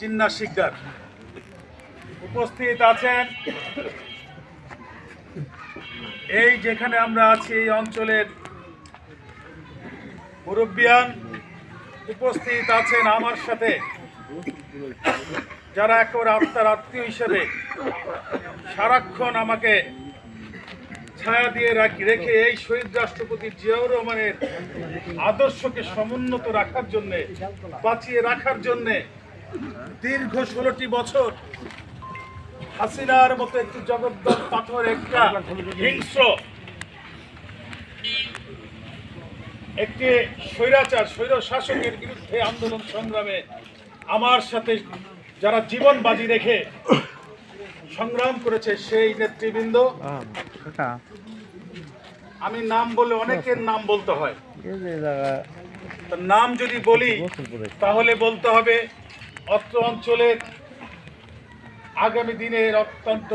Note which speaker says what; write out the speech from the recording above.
Speaker 1: চিন্না শিকদার উপস্থিত আছেন। এই যেখানে আমরা আছি এই অঞ্চলের মুরব্বিয়ান উপস্থিত আছেন আমার সাথে, যারা একেবারে আত্মার আত্মীয় হিসেবে সারাক্ষণ আমাকে ছায়া দিয়ে রেখে এই শহীদ রাষ্ট্রপতি জিয়াউর রহমানের আদর্শকে সমুন্নত রাখার জন্যে, বাঁচিয়ে রাখার জন্যে দীর্ঘ 16টি বছর হাসিনার মতো একটি জগদ্দল পাথর, একটা হিংস্র, একটি স্বৈরাচার স্বৈর শাসকের বিরুদ্ধে আন্দোলন সংগ্রামে আমার সাথে যারা জীবন বাজি রেখে সংগ্রাম করেছে সেই নেতৃবৃন্দ। আমি নাম বলে অনেকের নাম বলতে হয়, নাম যদি বলি তাহলে বলতে হবে অত্র অঞ্চলের আগামী দিনের অত্যন্ত